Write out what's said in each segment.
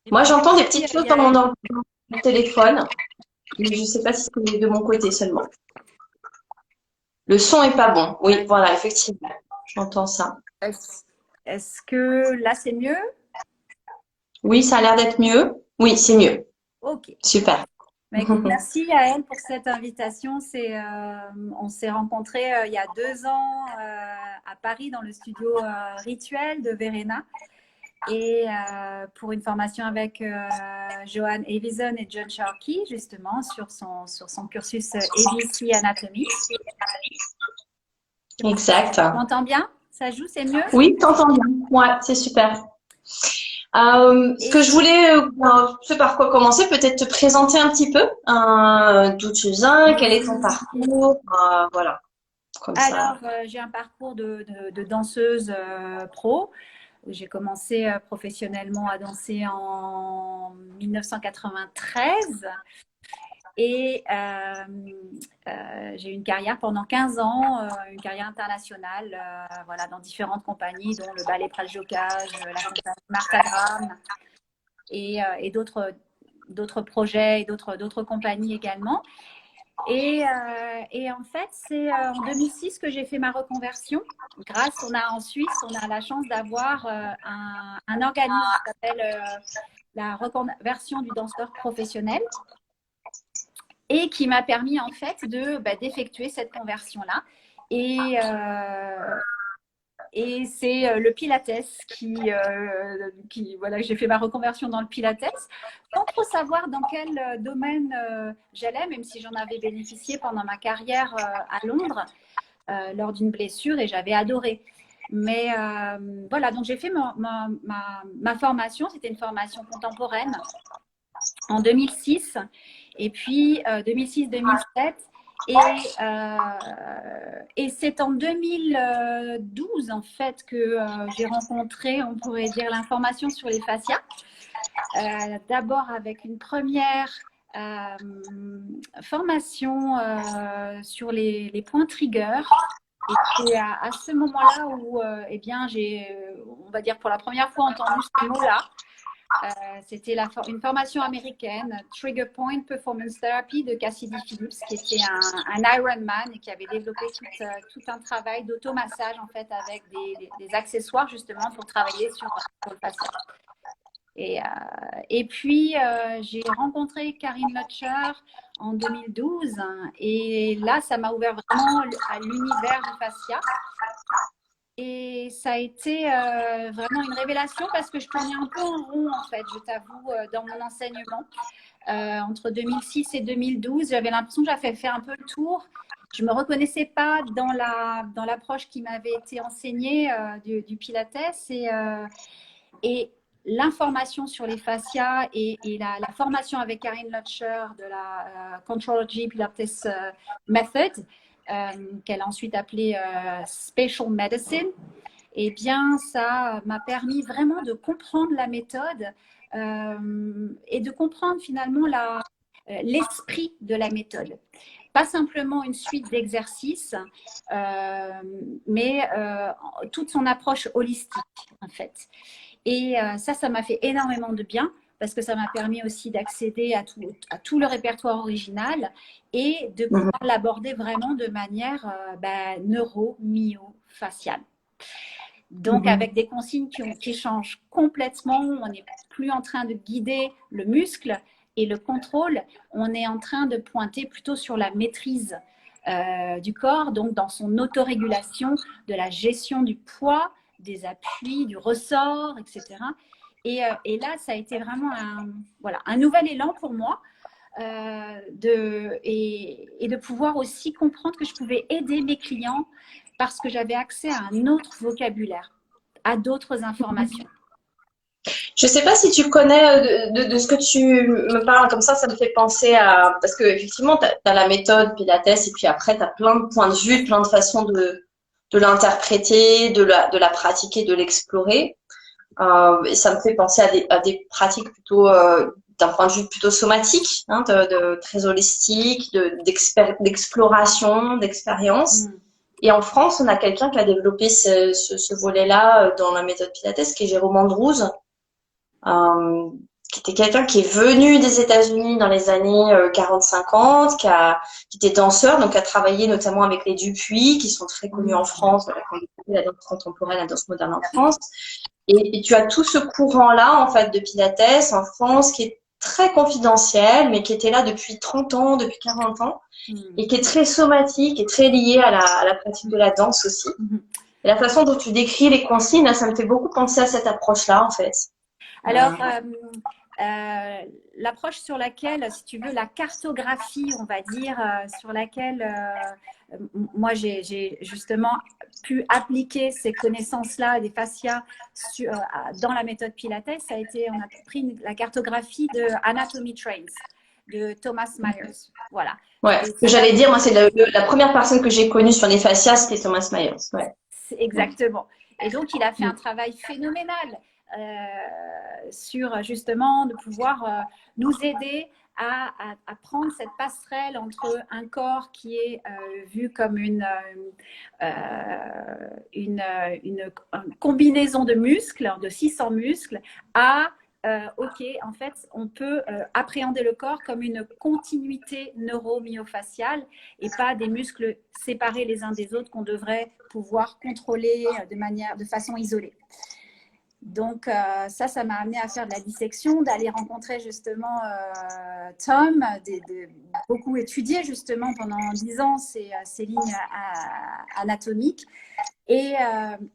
Et Moi, puis j'entends des aussi, petites choses dans Yael. mon téléphone, mais je ne sais pas si c'est de mon côté seulement. Le son est pas bon. Oui, D'accord. voilà, effectivement. J'entends ça. Est-ce, est-ce que là, c'est mieux? Oui, ça a l'air d'être mieux. Oui, c'est mieux. Ok. Super. Bah, écoute, merci Yael pour cette invitation. On s'est rencontrés il y a 2 ans à Paris dans le studio Rituel de Verena et pour une formation avec Johan Evison et John Sharkey justement sur son cursus ABC Anatomy. Exact. Tu m'entends bien? Ça joue, c'est mieux? Oui, t'entends bien. Ouais, c'est super. Ce que Et je voulais, je sais par quoi commencer, peut-être te présenter un petit peu, d'où tu viens, quel est ton oui. parcours, voilà, comme ça. Alors, j'ai un parcours de danseuse pro. J'ai commencé professionnellement à danser en 1993 et j'ai eu une carrière pendant 15 ans, une carrière internationale, voilà, dans différentes compagnies, dont le Ballet Praljocage, la compagnie Martha Graham et d'autres projets et d'autres compagnies également. Et en fait, c'est en 2006 que j'ai fait ma reconversion. En Suisse, on a la chance d'avoir un organisme qui s'appelle la reconversion du danseur professionnel et qui m'a permis en fait d'effectuer cette conversion-là. Et, euh, et c'est le Pilates voilà, j'ai fait ma reconversion dans le Pilates sans trop savoir dans quel domaine j'allais, même si j'en avais bénéficié pendant ma carrière à Londres lors d'une blessure et j'avais adoré. Mais voilà, donc j'ai fait ma formation, c'était une formation contemporaine en 2006 et puis 2006-2007. Et c'est en 2012 en fait que j'ai rencontré, on pourrait dire, l'information sur les fascias. D'abord avec une première formation sur les points triggers. Et c'est à ce moment-là où eh bien, j'ai, on va dire pour la première fois entendu ce mot-là. C'était une formation américaine, Trigger Point Performance Therapy de Cassidy Phillips, qui était un Ironman et qui avait développé tout un travail d'automassage en fait avec des accessoires justement pour travailler sur le patient. Et puis, j'ai rencontré Karine Lutcher en 2012 et là, ça m'a ouvert vraiment à l'univers du fascia. Et ça a été vraiment une révélation parce que je tournais un peu en rond, en fait, je t'avoue, dans mon enseignement. Entre 2006 et 2012, j'avais l'impression que j'avais fait un peu le tour. Je ne me reconnaissais pas dans l'approche qui m'avait été enseignée du Pilates. Et l'information sur les fascias et la formation avec Karine Lutcher de la Contrology Pilates Method, qu'elle a ensuite appelée Spatial Medicine, eh bien, ça m'a permis vraiment de comprendre la méthode et de comprendre finalement l'esprit de la méthode. Pas simplement une suite d'exercices, mais toute son approche holistique, en fait. Et ça m'a fait énormément de bien parce que ça m'a permis aussi d'accéder à tout le répertoire original et de Mhm. pouvoir l'aborder vraiment de manière neuro-myo-faciale. Donc, Mhm. avec des consignes qui changent complètement, on n'est plus en train de guider le muscle et le contrôle, on est en train de pointer plutôt sur la maîtrise du corps, donc dans son autorégulation, de la gestion du poids, des appuis, du ressort, etc. Et là, ça a été vraiment un nouvel élan pour moi et de pouvoir aussi comprendre que je pouvais aider mes clients parce que j'avais accès à un autre vocabulaire, à d'autres informations. Je sais pas si tu connais de ce que tu me parles comme ça me fait penser à parce que effectivement t'as la méthode Pilates et puis après t'as plein de points de vue, plein de façons de l'interpréter, de la pratiquer, de l'explorer. Et ça me fait penser à des pratiques plutôt d'un point de vue plutôt somatique, hein, très holistique, d'exploration, d'expérience. Mm. Et en France, on a quelqu'un qui a développé ce volet-là dans la méthode Pilates, qui est Jérôme Andrews, euh, qui était quelqu'un qui est venu des États-Unis dans les années 40-50, qui était danseur, donc a travaillé notamment avec les Dupuis, qui sont très connus en France, voilà, quand on fait la danse contemporaine, la danse moderne en France. Et tu as tout ce courant-là, en fait, de Pilates en France, qui est très confidentiel, mais qui était là depuis 30 ans, depuis 40 ans, et qui est très somatique et très lié à la pratique de la danse aussi. Et la façon dont tu décris les consignes, ça me fait beaucoup penser à cette approche-là, en fait. Alors, l'approche sur laquelle, si tu veux, la cartographie, on va dire, sur laquelle moi j'ai justement pu appliquer ces connaissances-là des fascias dans la méthode Pilates, ça a été, on a pris la cartographie de Anatomy Trains de Thomas Myers. Voilà. Ouais, ce que j'allais dire, moi, c'est la première personne que j'ai connue sur les fascias, c'était Thomas Myers. Ouais. Exactement. Et donc, il a fait un travail phénoménal sur justement de pouvoir nous aider à prendre cette passerelle entre un corps qui est vu comme une combinaison de muscles, de 600 muscles, à ok, en fait, on peut appréhender le corps comme une continuité neuromyofaciale et pas des muscles séparés les uns des autres qu'on devrait pouvoir contrôler de façon isolée. Donc, ça m'a amené à faire de la dissection, d'aller rencontrer justement Tom, beaucoup étudier justement pendant 10 ans ces lignes anatomiques et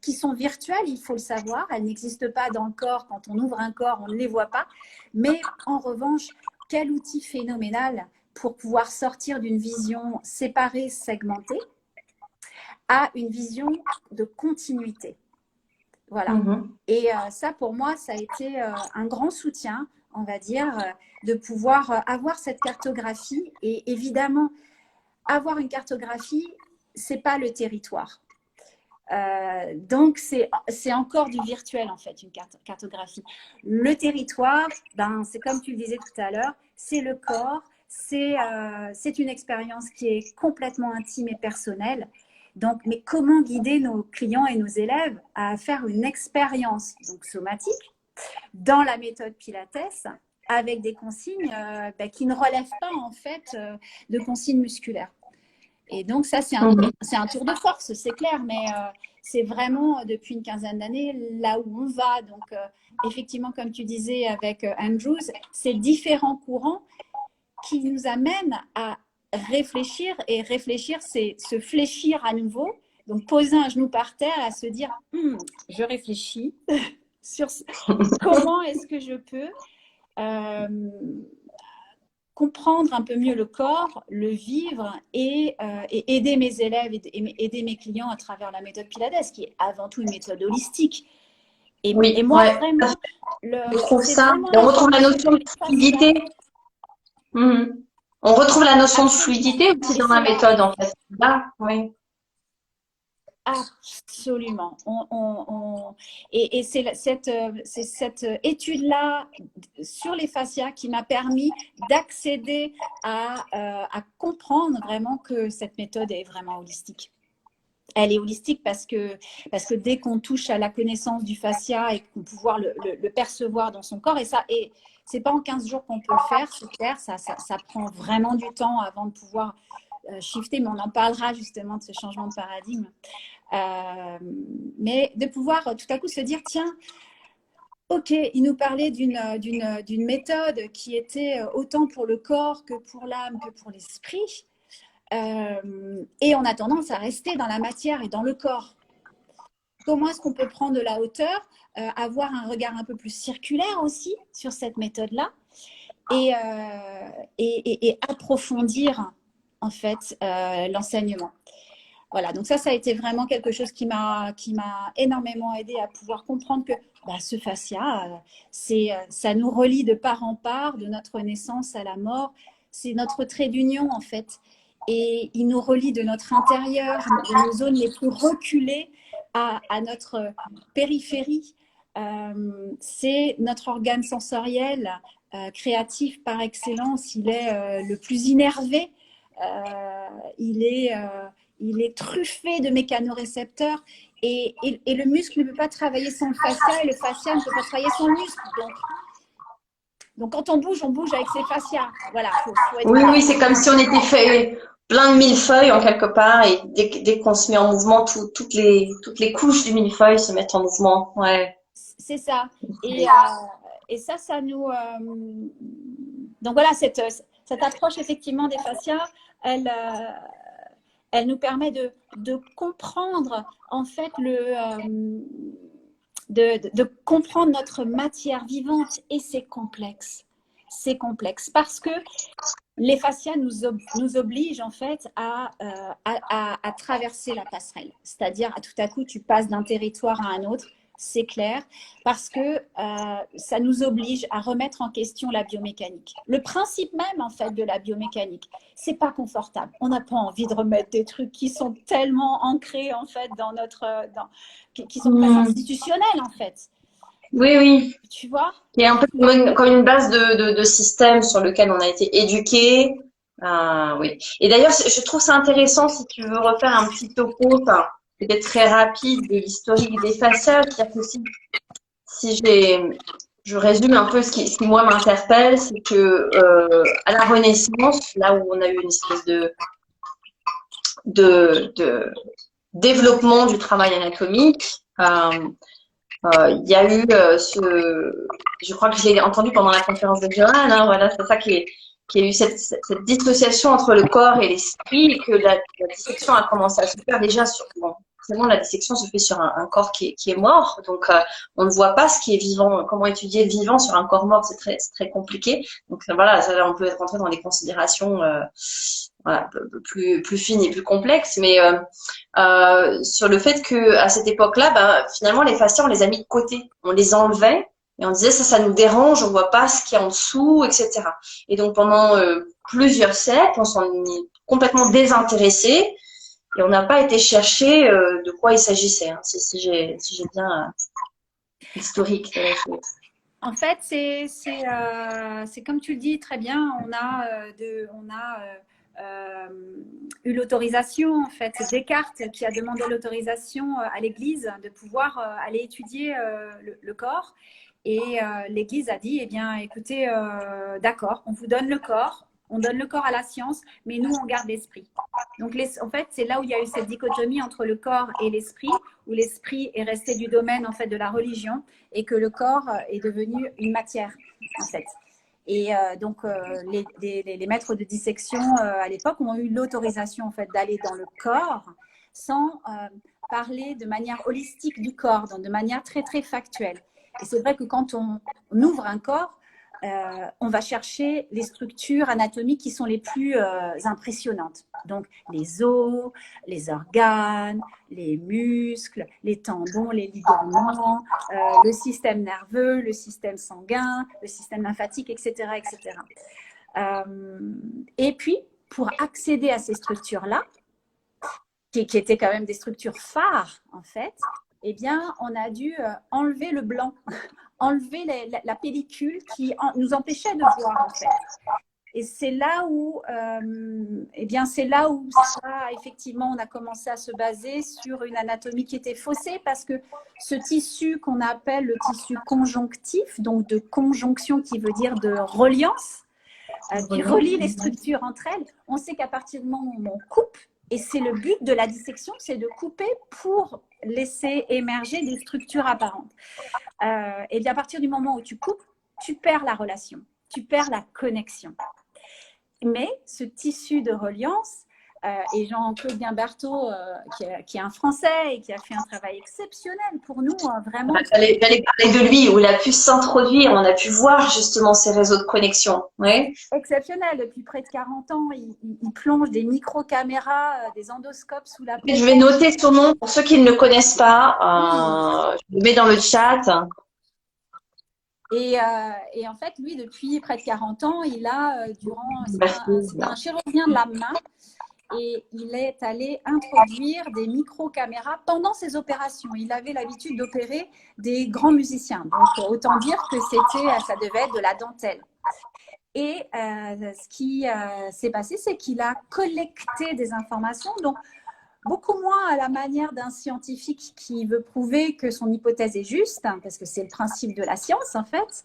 qui sont virtuelles, il faut le savoir. Elles n'existent pas dans le corps. Quand on ouvre un corps, on ne les voit pas. Mais en revanche, quel outil phénoménal pour pouvoir sortir d'une vision séparée, segmentée, à une vision de continuité. Voilà. Et ça, pour moi, ça a été un grand soutien, on va dire, de pouvoir avoir cette cartographie. Et évidemment, avoir une cartographie, ce n'est pas le territoire. Donc, c'est encore du virtuel, en fait, une cartographie. Le territoire, ben, c'est comme tu le disais tout à l'heure, c'est le corps, c'est une expérience qui est complètement intime et personnelle. Donc, mais comment guider nos clients et nos élèves à faire une expérience donc somatique dans la méthode Pilates avec des consignes qui ne relèvent pas en fait de consignes musculaires. Et donc ça, c'est un tour de force, c'est clair, mais c'est vraiment depuis une quinzaine d'années là où on va. Donc effectivement, comme tu disais avec Andrews, c'est différents courants qui nous amènent à réfléchir, et réfléchir, c'est se fléchir à nouveau. Donc, poser un genou par terre, à se dire, je réfléchis sur comment est-ce que je peux comprendre un peu mieux le corps, le vivre et aider mes élèves, aider mes clients à travers la méthode Pilates, qui est avant tout une méthode holistique. Et, oui, et moi, vraiment, je trouve ça. Et on retrouve la notion de fluidité. On retrouve la notion de fluidité aussi dans la méthode, en fait. Là, oui. Absolument. Et c'est cette étude-là sur les fascias qui m'a permis d'accéder à comprendre vraiment que cette méthode est vraiment holistique. Elle est holistique parce que dès qu'on touche à la connaissance du fascia et qu'on peut pouvoir le percevoir dans son corps, et c'est pas en 15 jours qu'on peut le faire, c'est clair, ça prend vraiment du temps avant de pouvoir shifter, mais on en parlera justement de ce changement de paradigme. Mais de pouvoir tout à coup se dire, tiens, ok, il nous parlait d'une méthode qui était autant pour le corps que pour l'âme, que pour l'esprit. Et on a tendance à rester dans la matière et dans le corps. Comment est-ce qu'on peut prendre de la hauteur, avoir un regard un peu plus circulaire aussi sur cette méthode-là et approfondir en fait l'enseignement. Voilà, donc ça a été vraiment quelque chose qui m'a énormément aidé à pouvoir comprendre que ce fascia, ça nous relie de part en part, de notre naissance à la mort. C'est notre trait d'union en fait. Et il nous relie de notre intérieur, de nos zones les plus reculées à notre périphérie. C'est notre organe sensoriel créatif par excellence. Il est le plus innervé. Il est truffé de mécanorécepteurs. Et le muscle ne peut pas travailler sans le fascia et le fascia ne peut pas travailler sans le muscle. Donc, quand on bouge avec ses fascias. Voilà, faut être Oui, clair. oui, c'est comme si on était fait plein de millefeuilles en quelque part et dès qu'on se met en mouvement, toutes les couches du millefeuille se mettent en mouvement. Ouais. C'est ça. Et ça, ça nous. Donc voilà, cette approche effectivement des fascias, elle, elle nous permet de comprendre en fait de comprendre notre matière vivante et c'est complexe. C'est complexe parce que les fascias nous obligent en fait à traverser la passerelle. C'est-à-dire, tout à coup, tu passes d'un territoire à un autre, c'est clair, parce que ça nous oblige à remettre en question la biomécanique. Le principe même, en fait, de la biomécanique, c'est pas confortable. On n'a pas envie de remettre des trucs qui sont tellement ancrés, en fait, dans notre... qui sont presque institutionnels, en fait. Oui, oui. Tu vois? Il y a un peu comme une base de système sur lequel on a été éduqué. Oui. Et d'ailleurs, je trouve ça intéressant si tu veux refaire un petit topo, enfin, peut-être très rapide de l'historique des fascias. C'est-à-dire que je résume un peu ce qui moi m'interpelle, c'est que à la Renaissance, là où on a eu une espèce de développement du travail anatomique, il y a eu je crois que je l'ai entendu pendant la conférence de Johan, hein, voilà, c'est ça qui a eu cette dissociation entre le corps et l'esprit et que la dissection a commencé à se faire déjà sur, bon, forcément la dissection se fait sur un corps qui est mort, donc on ne voit pas ce qui est vivant, comment étudier le vivant sur un corps mort, c'est très compliqué, donc voilà, ça, là, on peut rentrer dans des considérations voilà, plus fines et plus complexes, mais sur le fait que à cette époque-là, ben, finalement les fascias on les a mis de côté, on les enlevait et on disait ça nous dérange, on voit pas ce qu'il y a en dessous, etc. Et donc pendant plusieurs siècles, on s'en est complètement désintéressé et on n'a pas été chercher de quoi il s'agissait. Hein, si j'ai bien l'historique de la chose. En fait, c'est comme tu le dis très bien, on a eu l'autorisation, en fait. C'est Descartes qui a demandé l'autorisation à l'Église de pouvoir aller étudier le corps. Et l'Église a dit, eh bien, écoutez, d'accord, on vous donne le corps, on donne le corps à la science, mais nous, on garde l'esprit. Donc, en fait, c'est là où il y a eu cette dichotomie entre le corps et l'esprit, où l'esprit est resté du domaine, en fait, de la religion et que le corps est devenu une matière, en fait. Et donc, les maîtres de dissection à l'époque ont eu l'autorisation, en fait, d'aller dans le corps sans parler de manière holistique du corps, donc de manière très factuelle. Et c'est vrai que quand on ouvre un corps, on va chercher les structures anatomiques qui sont les plus impressionnantes. Donc, les os, les organes, les muscles, les tendons, les ligaments, le système nerveux, le système sanguin, le système lymphatique, etc. etc. Et puis, pour accéder à ces structures-là, qui étaient quand même des structures phares, en fait, eh bien, on a dû enlever le blanc, enlever la pellicule qui nous empêchait de voir, en fait. Et c'est là où, effectivement, on a commencé à se baser sur une anatomie qui était faussée parce que ce tissu qu'on appelle le tissu conjonctif, donc de conjonction qui veut dire de reliance, qui relie les structures entre elles, on sait qu'à partir du moment où on coupe, et c'est le but de la dissection, c'est de couper pour laisser émerger des structures apparentes. Et bien à partir du moment où tu coupes, tu perds la relation, tu perds la connexion. Mais ce tissu de reliance, et Jean-Claude Guimberteau, qui est un Français et qui a fait un travail exceptionnel pour nous, vraiment. J'allais parler de lui, où il a pu s'introduire, on a pu voir justement ces réseaux de connexion. Ouais. Exceptionnel, depuis près de 40 ans, il plonge des micro-caméras, des endoscopes sous la peau. Je vais noter son nom pour ceux qui ne le connaissent pas. Je le mets dans le chat. Et en fait, lui, depuis près de 40 ans, il a, c'est un chirurgien de la main, et il est allé introduire des micro-caméras pendant ses opérations. Il avait l'habitude d'opérer des grands musiciens. Donc, autant dire que ça devait être de la dentelle. Et ce qui s'est passé, c'est qu'il a collecté des informations, donc beaucoup moins à la manière d'un scientifique qui veut prouver que son hypothèse est juste, hein, parce que c'est le principe de la science en fait.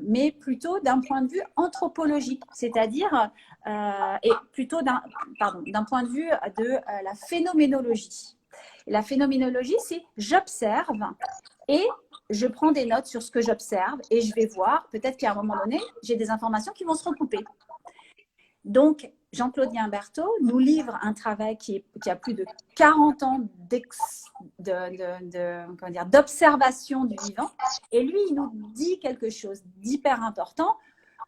mais plutôt d'un point de vue anthropologique, c'est-à-dire, et plutôt d'un point de vue de la phénoménologie. Et la phénoménologie, c'est j'observe et je prends des notes sur ce que j'observe et je vais voir, peut-être qu'à un moment donné, j'ai des informations qui vont se recouper. Donc, Jean-Claude Guimberteau nous livre un travail qui a plus de 40 ans d'observation du vivant. Et lui, il nous dit quelque chose d'hyper important.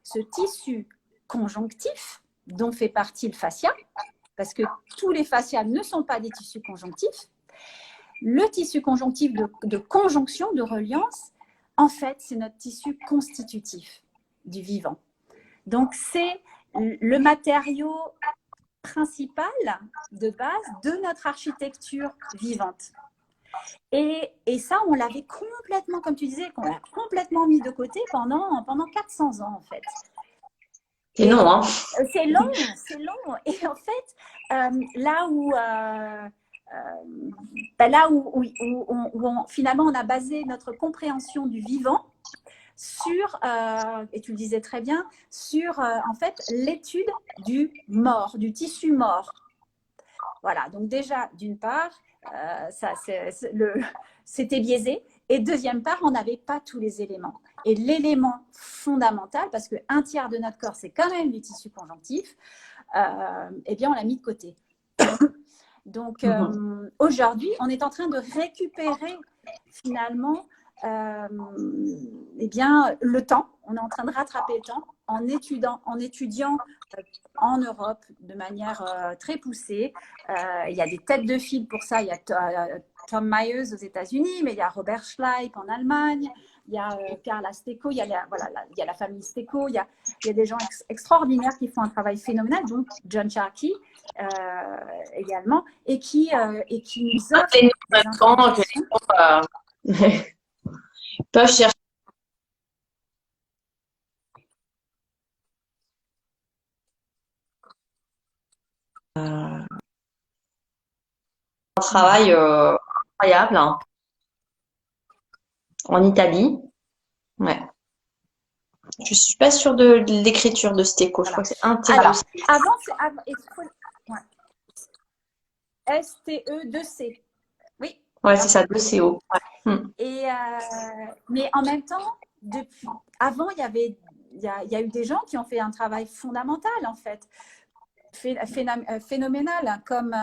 Ce tissu conjonctif, dont fait partie le fascia, parce que tous les fascias ne sont pas des tissus conjonctifs, le tissu conjonctif de conjonction, de reliance, en fait, c'est notre tissu constitutif du vivant. Donc, c'est le matériau principal de base de notre architecture vivante. Et ça, on l'avait complètement, comme tu disais, qu'on a complètement mis de côté pendant 400 ans, en fait. C'est long, hein? C'est long, c'est long. Et en fait, là où finalement on a basé notre compréhension du vivant sur, et tu le disais très bien, sur en fait l'étude du mort, du tissu mort. Voilà, donc déjà, d'une part, c'était biaisé. Et deuxième part, on n'avait pas tous les éléments. Et l'élément fondamental, parce qu'un tiers de notre corps, c'est quand même du tissu conjonctif, eh bien, on l'a mis de côté. Donc, aujourd'hui, on est en train de récupérer finalement eh bien, le temps. On est en train de rattraper le temps en étudiant en Europe de manière très poussée. Il y a des têtes de file pour ça. Il y a Tom Myers aux États-Unis, mais il y a Robert Schleip en Allemagne. Il y a Carla Stecco, il y a la famille Stecco, il y a des gens extraordinaires qui font un travail phénoménal, donc John Sharkey également, et qui nous offrent des informations. Peuvent chercher un travail incroyable, hein, en Italie. Ouais. Je suis pas sûre de l'écriture de Stecco. Je crois que c'est un T. Alors, STE2C. Oui. Ouais, c'est ça, 2CO. Ouais. Mais en même temps, avant, il y a eu des gens qui ont fait un travail fondamental, en fait, phénoménal, comme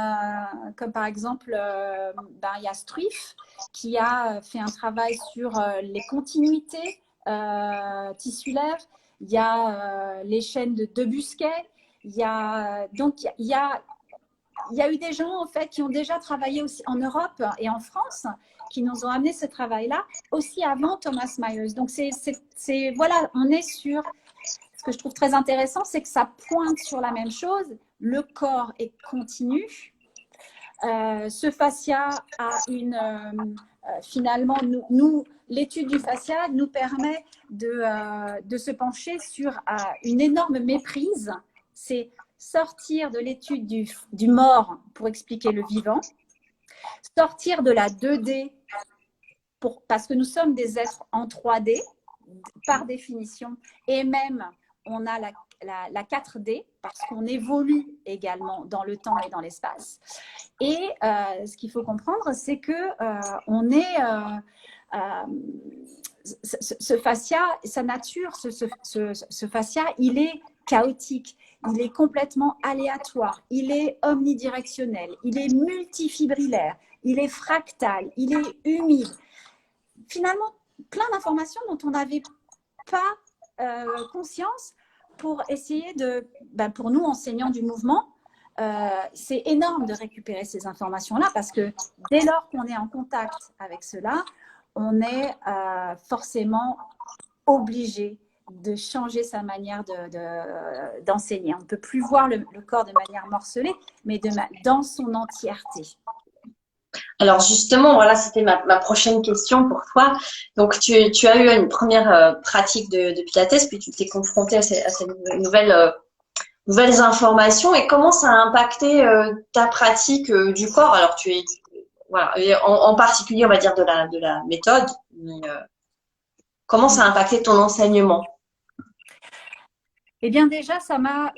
par exemple, il y a Struif qui a fait un travail sur les continuités tissulaires. Il y a les chaînes de Busquet. Il y a eu des gens en fait qui ont déjà travaillé aussi en Europe et en France, qui nous ont amené ce travail-là aussi avant Thomas Myers. Donc voilà, on est sur ce que je trouve très intéressant, c'est que ça pointe sur la même chose. Le corps est continu. Ce fascia a finalement, l'étude du fascia nous permet de se pencher sur une énorme méprise. C'est sortir de l'étude du mort pour expliquer le vivant, sortir de la 2D parce que nous sommes des êtres en 3D par définition, et même on a la 4D parce qu'on évolue également dans le temps et dans l'espace. Et ce qu'il faut comprendre, c'est que on est ce fascia, sa nature, ce fascia, il est chaotique, il est complètement aléatoire, il est omnidirectionnel, il est multifibrillaire, il est fractal, il est humide. Finalement, plein d'informations dont on n'avait pas conscience pour essayer pour nous, enseignants du mouvement, c'est énorme de récupérer ces informations-là parce que dès lors qu'on est en contact avec cela, on est forcément obligé de changer sa manière d'enseigner. On ne peut plus voir le corps de manière morcelée, mais dans son entièreté. Alors justement, voilà, c'était ma prochaine question pour toi. Donc tu as eu une première pratique de Pilates, puis tu t'es confrontée à ces nouvelles informations. Et comment ça a impacté ta pratique du corps? Alors voilà, en particulier, on va dire de la méthode. Mais, comment ça a impacté ton enseignement? Eh bien déjà, ça m'a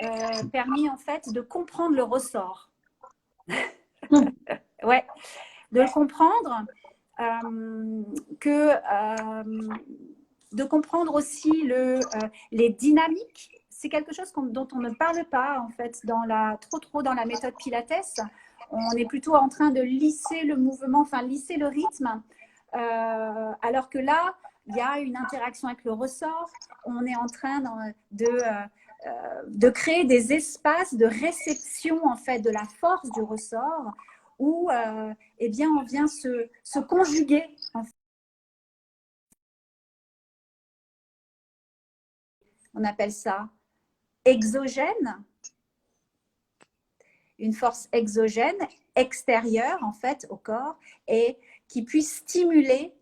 permis en fait de comprendre le ressort. Ouais, de le comprendre, de comprendre aussi les dynamiques. C'est quelque chose dont on ne parle pas en fait trop dans la méthode Pilates. On est plutôt en train de lisser le mouvement, enfin lisser le rythme, alors que là, il y a une interaction avec le ressort. On est en train de créer des espaces de réception en fait de la force du ressort où eh bien, on vient se conjuguer. En fait. On appelle ça exogène, une force exogène, extérieure en fait au corps, et qui puisse stimuler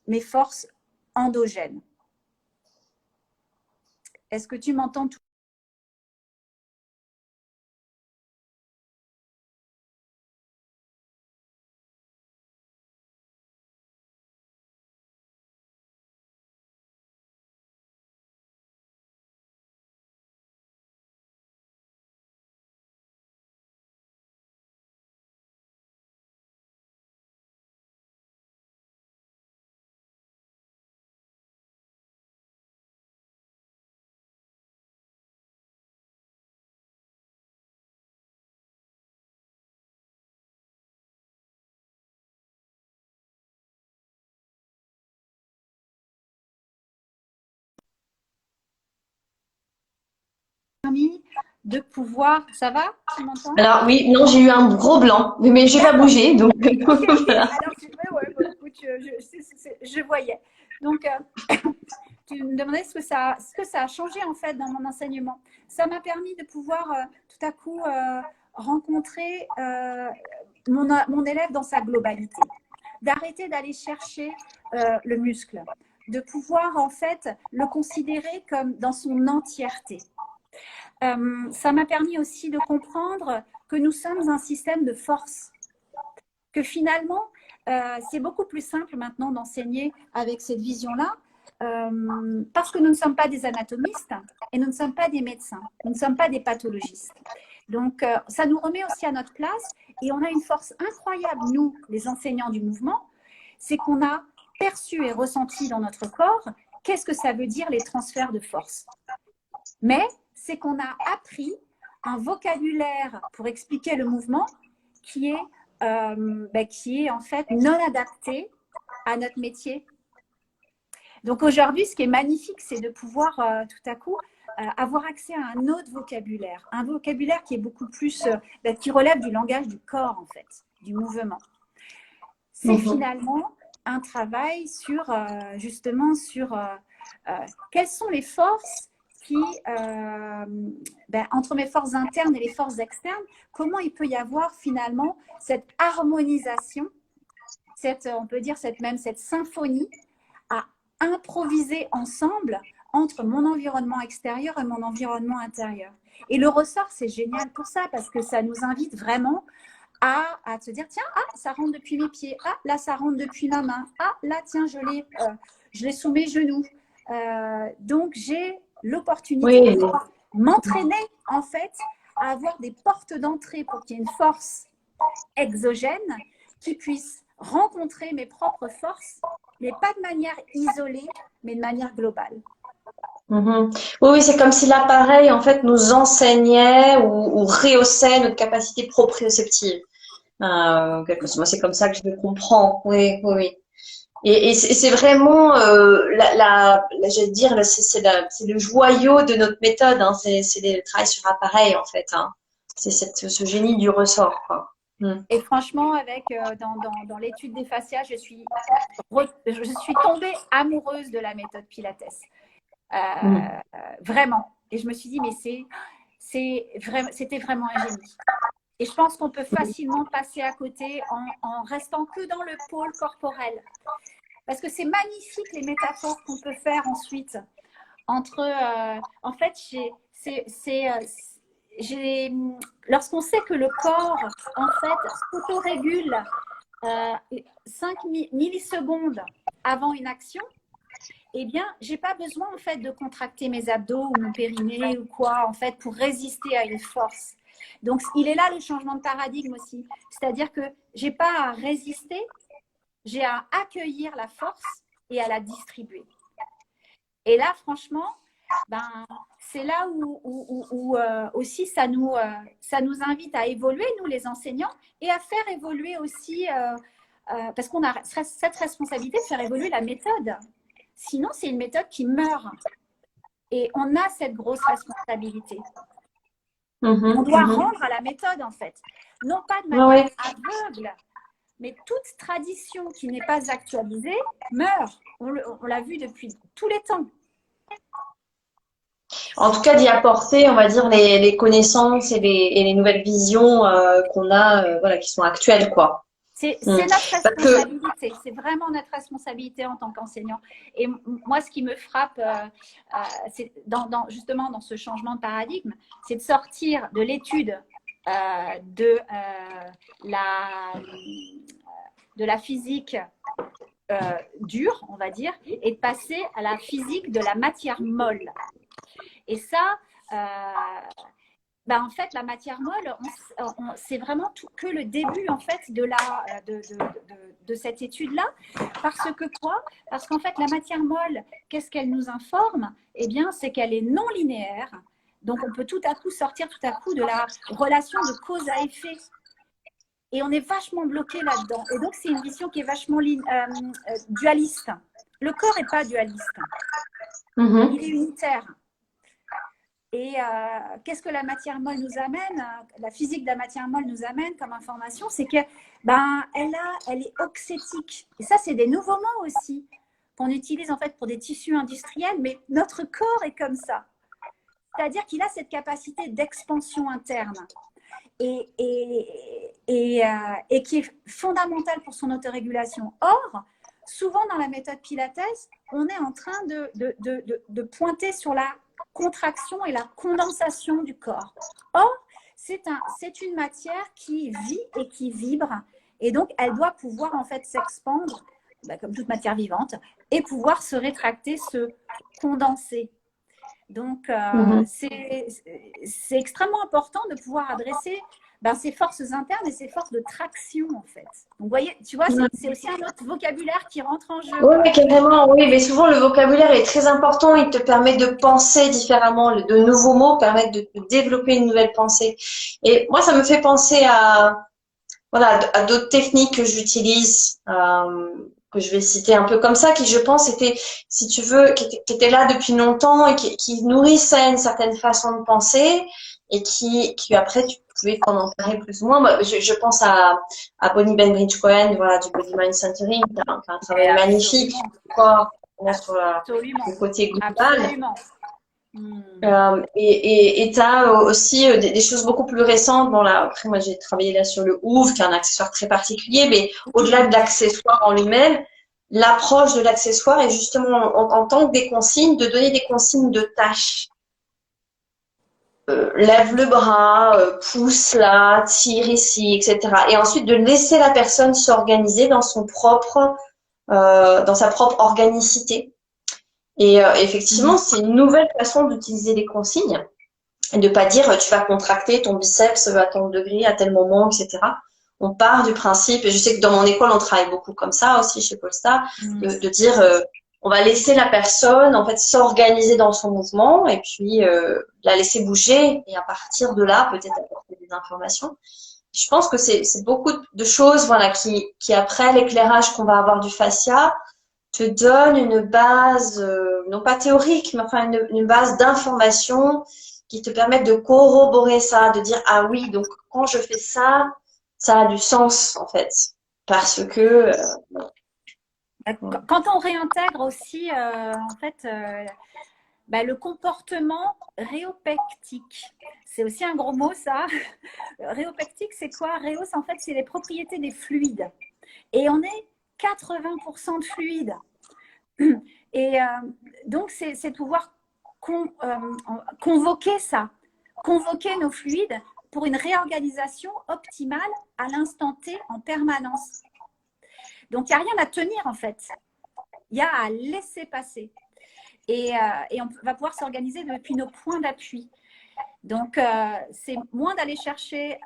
mes forces endogènes. Est-ce que tu m'entends tout? De pouvoir, ça va? Tu m'entends? Alors oui, non, j'ai eu un gros blanc, mais j'ai pas bougé, donc Ok, voilà. alors ouais, bon, écoute, je voyais. Donc, tu me demandais ce que ça a changé en fait dans mon enseignement. Ça m'a permis de pouvoir tout à coup rencontrer mon élève dans sa globalité, d'arrêter d'aller chercher le muscle, de pouvoir en fait le considérer comme dans son entièreté. Ça m'a permis aussi de comprendre que nous sommes un système de force, que finalement, c'est beaucoup plus simple maintenant d'enseigner avec cette vision-là, parce que nous ne sommes pas des anatomistes et nous ne sommes pas des médecins, nous ne sommes pas des pathologistes. Donc, ça nous remet aussi à notre place et on a une force incroyable, nous, les enseignants du mouvement, c'est qu'on a perçu et ressenti dans notre corps qu'est-ce que ça veut dire les transferts de force. Mais c'est qu'on a appris un vocabulaire pour expliquer le mouvement qui est en fait non adapté à notre métier. Donc aujourd'hui, ce qui est magnifique, c'est de pouvoir tout à coup avoir accès à un autre vocabulaire, un vocabulaire qui est beaucoup plus, qui relève du langage du corps en fait, du mouvement. C'est finalement un travail sur justement sur quelles sont les forces qui, entre mes forces internes et les forces externes, comment il peut y avoir finalement cette harmonisation, on peut dire cette symphonie à improviser ensemble entre mon environnement extérieur et mon environnement intérieur. Et le ressort, c'est génial pour ça, parce que ça nous invite vraiment à se dire, tiens, ça rentre depuis mes pieds, là, ça rentre depuis ma main, là, tiens, je l'ai sous mes genoux. Donc, j'ai l'opportunité de pouvoir m'entraîner, en fait, à avoir des portes d'entrée pour qu'il y ait une force exogène qui puisse rencontrer mes propres forces, mais pas de manière isolée, mais de manière globale. Oui, c'est comme si l'appareil, en fait, nous enseignait ou rehaussait notre capacité proprioceptive. Moi, c'est comme ça que je le comprends. Oui, oui, oui. Et c'est vraiment, j'allais dire, c'est le joyau de notre méthode. Hein. C'est le travail sur appareil, en fait. Hein. C'est ce génie du ressort, quoi. Et franchement, dans l'étude des fascias, je suis tombée amoureuse de la méthode Pilates. Vraiment. Et je me suis dit, mais c'était vraiment un génie. Et je pense qu'on peut facilement passer à côté en restant que dans le pôle corporel. Parce que c'est magnifique les métaphores qu'on peut faire ensuite. En fait, lorsqu'on sait que le corps, en fait, s'autorégule 5 millisecondes avant une action, eh bien, j'ai pas besoin en fait de contracter mes abdos ou mon périnée ou quoi en fait pour résister à une force. Donc, il est là le changement de paradigme aussi. C'est-à-dire que j'ai pas à résister, j'ai à accueillir la force et à la distribuer. Et là, franchement, ben, c'est là où aussi ça nous invite à évoluer, nous les enseignants, et à faire évoluer aussi, parce qu'on a cette responsabilité de faire évoluer la méthode. Sinon, c'est une méthode qui meurt. Et on a cette grosse responsabilité. On doit rendre à la méthode, en fait. Non pas de manière aveugle, mais toute tradition qui n'est pas actualisée meurt. On l'a vu depuis tous les temps. En tout cas, d'y apporter, on va dire, les connaissances et les nouvelles visions qu'on a, voilà, qui sont actuelles, quoi. C'est notre responsabilité, c'est vraiment notre responsabilité en tant qu'enseignant. Et moi, ce qui me frappe, c'est justement dans ce changement de paradigme, c'est de sortir de l'étude de la physique dure, on va dire, et de passer à la physique de la matière molle. Et ça, en fait, la matière molle, c'est vraiment que le début en fait de cette étude-là. Parce que quoi? Parce qu'en fait, la matière molle, qu'est-ce qu'elle nous informe? Eh bien, c'est qu'elle est non linéaire. Donc, on peut tout à coup sortir de la relation de cause à effet. Et on est vachement bloqué là-dedans. Et donc, c'est une vision qui est vachement dualiste. Le corps n'est pas dualiste. Il est unitaire. Et qu'est-ce que la matière molle nous amène? La physique de la matière molle nous amène comme information, c'est que elle est oxétique. Et ça, c'est des nouveaux mots aussi qu'on utilise en fait pour des tissus industriels, mais notre corps est comme ça. C'est-à-dire qu'il a cette capacité d'expansion interne et qui est fondamentale pour son autorégulation. Or, souvent dans la méthode Pilates, on est en train de pointer sur la contraction et la condensation du corps. Or, c'est une matière qui vit et qui vibre, et donc elle doit pouvoir en fait s'expandre, comme toute matière vivante, et pouvoir se rétracter, se condenser. Donc, c'est extrêmement important de pouvoir adresser ces forces internes et ces forces de traction, en fait. Donc, vous voyez, tu vois, c'est aussi un autre vocabulaire qui rentre en jeu. Oui, carrément, oui, mais souvent le vocabulaire est très important, il te permet de penser différemment, de nouveaux mots permettent de développer une nouvelle pensée. Et moi, ça me fait penser à d'autres techniques que j'utilise, que je vais citer un peu comme ça, qui je pense étaient, si tu veux, qui étaient là depuis longtemps et qui nourrissaient une certaine façon de penser et qui après tu pouvais t'en emparer plus ou moins. Moi, je pense à Bonnie Bainbridge Cohen, voilà, du Body Mind Centering, qui a un travail magnifique sur le côté global. Absolument. Et tu as aussi des choses beaucoup plus récentes. Bon, là, après, moi, j'ai travaillé là sur le ouf, qui est un accessoire très particulier, mais au-delà de l'accessoire en lui-même, l'approche de l'accessoire est justement en tant que des consignes, de donner des consignes de tâches. Lève le bras, pousse là, tire ici, etc. Et ensuite de laisser la personne s'organiser dans sa propre organicité. Et effectivement, c'est une nouvelle façon d'utiliser les consignes et de pas dire tu vas contracter ton biceps à tant de degrés, à tel moment, etc. On part du principe, et je sais que dans mon école, on travaille beaucoup comme ça aussi chez Polestar, de dire on va laisser la personne en fait s'organiser dans son mouvement et puis la laisser bouger et à partir de là, peut-être apporter des informations. Je pense que c'est beaucoup de choses qui après l'éclairage qu'on va avoir du fascia, te donne une base, non pas théorique, mais enfin une base d'information qui te permettent de corroborer ça, de dire ah oui, donc quand je fais ça, ça a du sens en fait, parce que quand on réintègre aussi en fait le comportement rhéopectique. C'est aussi un gros mot, ça. Rhéopectique, c'est quoi? Rhéos, en fait, c'est les propriétés des fluides. Et on est 80% de fluide. Et donc, c'est pouvoir convoquer ça, convoquer nos fluides pour une réorganisation optimale à l'instant T en permanence. Donc, il n'y a rien à tenir, en fait. Il y a à laisser passer. et on va pouvoir s'organiser depuis nos points d'appui. Donc, c'est moins d'aller chercher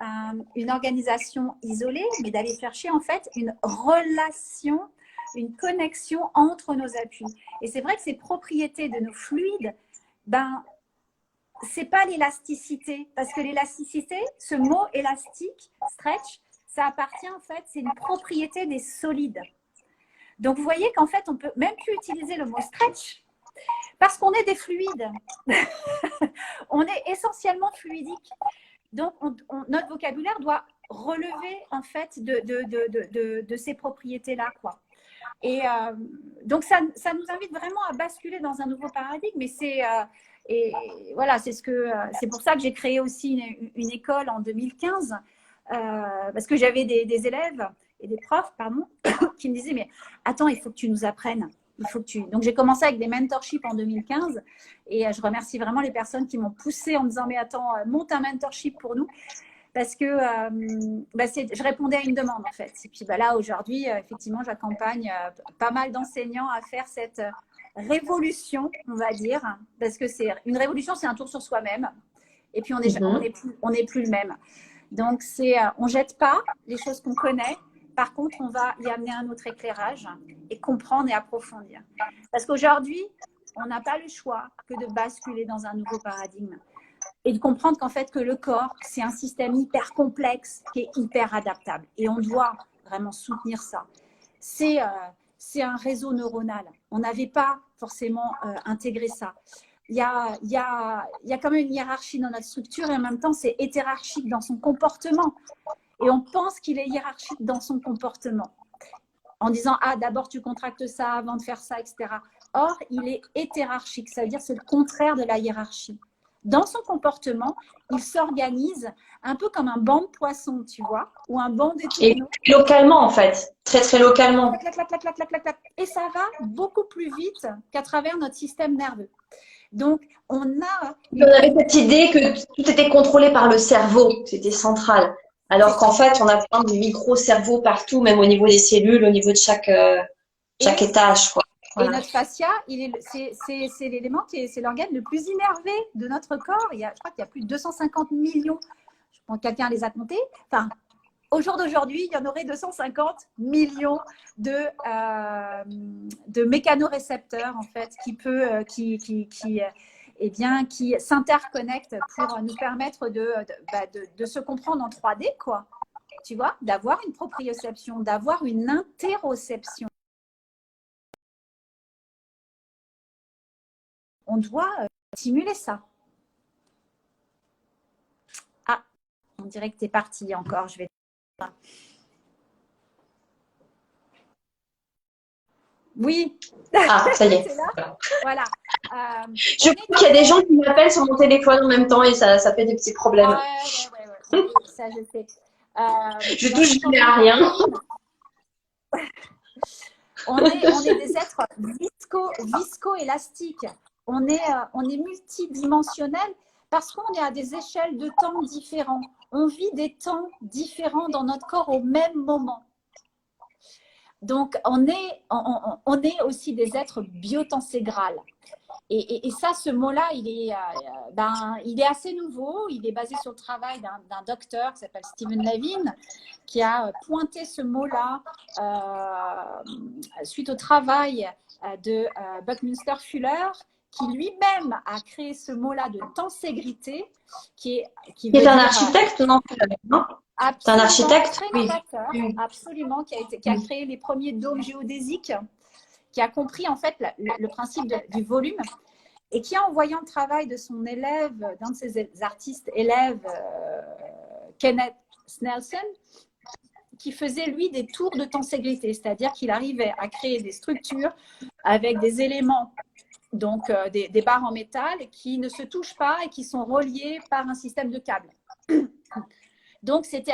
une organisation isolée, mais d'aller chercher en fait une relation, une connexion entre nos appuis. Et c'est vrai que ces propriétés de nos fluides, ben, c'est pas l'élasticité, parce que l'élasticité, ce mot élastique, stretch, ça appartient en fait, c'est une propriété des solides. Donc, vous voyez qu'en fait, on peut même plus utiliser le mot stretch parce qu'on est des fluides. On est essentiellement fluidique. Donc, notre vocabulaire doit relever en fait de ces propriétés-là, quoi. Et donc, ça nous invite vraiment à basculer dans un nouveau paradigme. Et voilà, c'est pour ça que j'ai créé aussi une école en 2015, parce que j'avais des élèves et des profs, pardon, qui me disaient, mais attends, il faut que tu nous apprennes. Donc, j'ai commencé avec des mentorships en 2015 et je remercie vraiment les personnes qui m'ont poussée en me disant, mais attends, monte un mentorship pour nous. Parce que je répondais à une demande, en fait. Et puis là, aujourd'hui, effectivement, j'accompagne pas mal d'enseignants à faire cette révolution, on va dire. Parce que c'est une révolution, c'est un tour sur soi-même. Et puis, on n'est plus le même. Donc, on ne jette pas les choses qu'on connaît. Par contre, on va y amener un autre éclairage et comprendre et approfondir. Parce qu'aujourd'hui, on n'a pas le choix que de basculer dans un nouveau paradigme. Et de comprendre qu'en fait, que le corps, c'est un système hyper complexe qui est hyper adaptable. Et on doit vraiment soutenir ça. C'est un réseau neuronal. On n'avait pas forcément intégré ça. Il y a quand même une hiérarchie dans notre structure et en même temps, c'est hétérarchique dans son comportement. Et on pense qu'il est hiérarchique dans son comportement. En disant, ah, d'abord, tu contractes ça avant de faire ça, etc. Or, il est hétérarchique. Ça veut dire que c'est le contraire de la hiérarchie. Dans son comportement, il s'organise un peu comme un banc de poissons, tu vois, ou un banc d'étoiles. Et localement, en fait, très, très localement. Clac, clac, clac, clac, clac, clac, clac. Et ça va beaucoup plus vite qu'à travers notre système nerveux. Donc, on avait cette idée que tout était contrôlé par le cerveau, c'était central. Alors qu'en fait, on a plein de micro-cerveaux partout, même au niveau des cellules, au niveau de chaque étage, quoi. Voilà. Et notre fascia, c'est l'élément c'est l'organe le plus innervé de notre corps. Je crois qu'il y a plus de 250 millions. Je pense que quelqu'un les a comptés. Enfin, au jour d'aujourd'hui, il y en aurait 250 millions de mécanorécepteurs en fait qui s'interconnectent pour nous permettre de se comprendre en 3D, quoi. Tu vois, d'avoir une proprioception, d'avoir une interoception. On doit stimuler ça. Ah, on dirait que tu es parti encore. Je vais. Oui. Ah, ça y est. Là. Voilà. Je vois qu'il y a des gens qui m'appellent sur mon téléphone en même temps et ça fait des petits problèmes. Ouais. Ça, je sais. Je touche jamais à rien. On est des êtres visco-élastiques. On est multidimensionnel parce qu'on est à des échelles de temps différents. On vit des temps différents dans notre corps au même moment. Donc, on est aussi des êtres biotenségrales. Et ça, ce mot-là, il est assez nouveau. Il est basé sur le travail d'un docteur qui s'appelle Steven Levine, qui a pointé ce mot-là suite au travail de Buckminster-Fuller, qui lui-même a créé ce mot-là de tenségrité, qui est un architecte, non? C'est un architecte, oui. Absolument, qui a créé les premiers dômes géodésiques, qui a compris en fait le principe du volume et qui, en voyant le travail de son élève, d'un de ses artistes élèves, Kenneth Snelson, qui faisait lui des tours de tenségrité, c'est-à-dire qu'il arrivait à créer des structures avec des éléments, donc des barres en métal qui ne se touchent pas et qui sont reliées par un système de câbles. Donc, c'est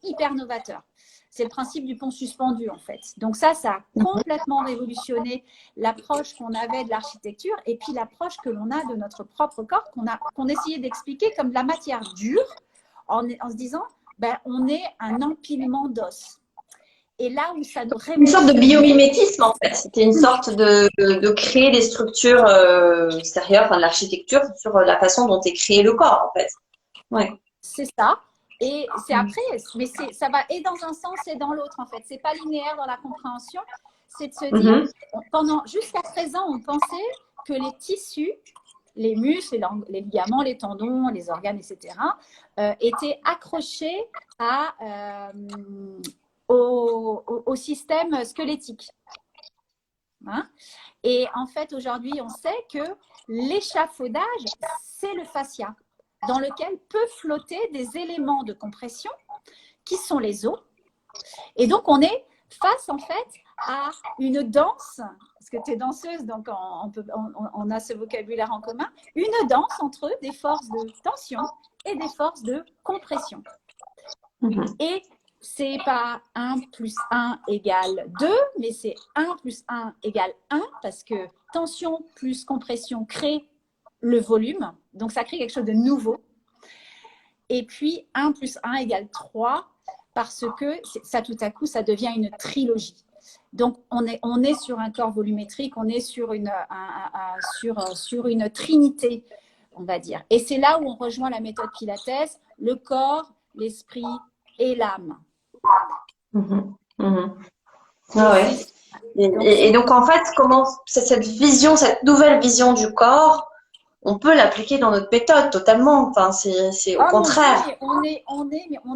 hyper novateur. C'est le principe du pont suspendu, en fait. Donc ça a complètement révolutionné l'approche qu'on avait de l'architecture et puis l'approche que l'on a de notre propre corps, qu'on essayait d'expliquer comme de la matière dure, en se disant, on est un empilement d'os. Et là où ça nous Une sorte de révolutionne, biomimétisme, en fait. C'était une sorte de créer des structures extérieures, enfin de l'architecture, sur la façon dont est créé le corps, en fait. Ouais. c'est ça. Et c'est après, mais ça va et dans un sens et dans l'autre, en fait. C'est pas linéaire dans la compréhension. C'est de se dire, jusqu'à présent, on pensait que les tissus, les muscles, les ligaments, les tendons, les organes, etc., étaient accrochés au système squelettique. Hein? Et en fait, aujourd'hui, on sait que l'échafaudage, c'est le fascia, dans lequel peuvent flotter des éléments de compression qui sont les os. Et donc, on est face, en fait, à une danse, parce que tu es danseuse, donc on a ce vocabulaire en commun, une danse entre des forces de tension et des forces de compression. Et c'est pas 1 plus 1 égale 2, mais c'est 1 plus 1 égale 1, parce que tension plus compression crée le volume, donc ça crée quelque chose de nouveau. Et puis 1 plus 1 égale 3, parce que ça, tout à coup, ça devient une trilogie. Donc, on est sur un corps volumétrique, on est sur une trinité, on va dire. Et c'est là où on rejoint la méthode Pilates, le corps, l'esprit et l'âme. Ouais. Et donc, en fait, comment cette vision, cette nouvelle vision du corps, on peut l'appliquer dans notre méthode totalement. Enfin, c'est au contraire. Dieu, on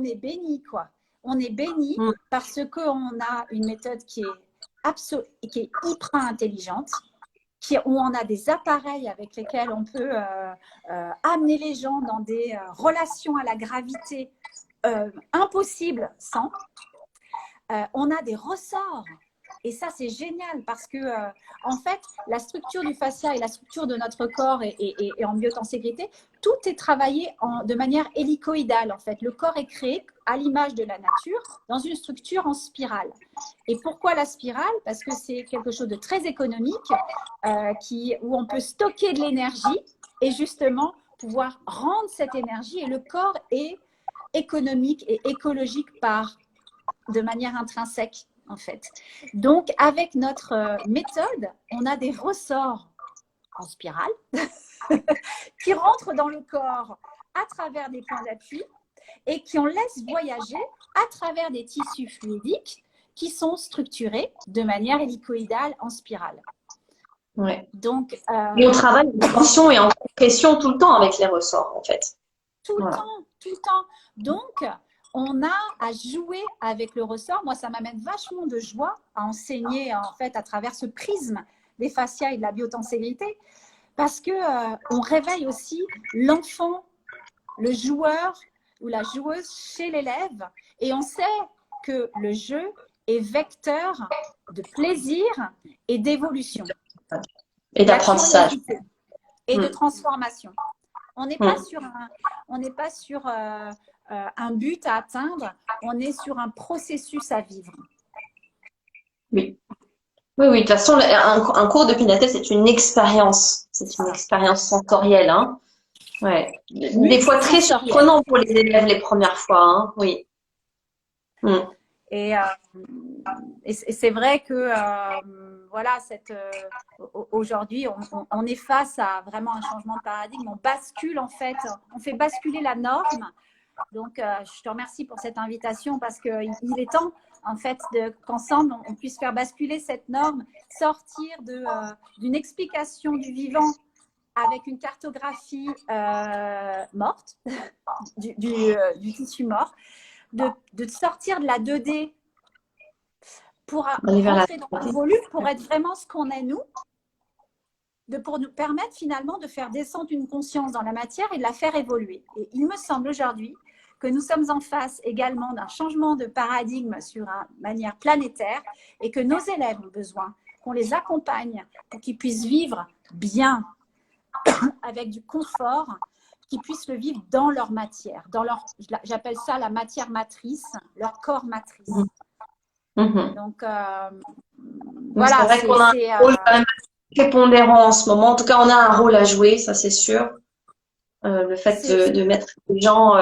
est béni, quoi. On est béni parce qu'on a une méthode qui est hyper intelligente, où on a des appareils avec lesquels on peut amener les gens dans des relations à la gravité impossibles sans. On a des ressorts. Et ça, c'est génial parce que, en fait, la structure du fascia et la structure de notre corps et en biotenségrité, tout est travaillé de manière hélicoïdale, en fait. Le corps est créé à l'image de la nature dans une structure en spirale. Et pourquoi la spirale? Parce que c'est quelque chose de très économique où on peut stocker de l'énergie et justement pouvoir rendre cette énergie. Et le corps est économique et écologique de manière intrinsèque, en fait. Donc, avec notre méthode, on a des ressorts en spirale qui rentrent dans le corps à travers des points d'appui et qui on laisse voyager à travers des tissus fluidiques qui sont structurés de manière hélicoïdale en spirale. Ouais. Donc, et on travaille en tension et en compression tout le temps avec les ressorts, en fait. Tout le temps. Donc, on a à jouer avec le ressort. Moi, ça m'amène vachement de joie à enseigner en fait à travers ce prisme des fascias et de la biotenségrité parce que on réveille aussi l'enfant, le joueur ou la joueuse chez l'élève et on sait que le jeu est vecteur de plaisir et d'évolution. Et d'apprentissage. Et de transformation. On n'est pas sur un but à atteindre, on est sur un processus à vivre. Oui. Oui, de toute façon, un cours de Pilates, c'est une expérience. C'est une expérience sensorielle. Hein. Ouais. Des fois très surprenant pour les élèves les premières fois. Hein. Oui. Et c'est vrai que voilà, aujourd'hui, on est face à vraiment un changement de paradigme. On bascule en fait, on fait basculer la norme. Donc, je te remercie pour cette invitation parce qu'il est temps, en fait, qu'ensemble, on puisse faire basculer cette norme, sortir d'une explication du vivant avec une cartographie morte, du tissu mort, de sortir de la 2D pour rentrer dans le volume, pour être vraiment ce qu'on est nous, pour nous permettre finalement de faire descendre une conscience dans la matière et de la faire évoluer. Et il me semble aujourd'hui que nous sommes en face également d'un changement de paradigme sur une manière planétaire et que nos élèves ont besoin qu'on les accompagne pour qu'ils puissent vivre bien, avec du confort, qu'ils puissent le vivre dans leur matière, j'appelle ça la matière matrice, leur corps matrice. Donc, voilà. C'est vrai qu'on a un rôle quand même prépondérant en ce moment. En tout cas, on a un rôle à jouer, ça c'est sûr. Le fait de mettre les gens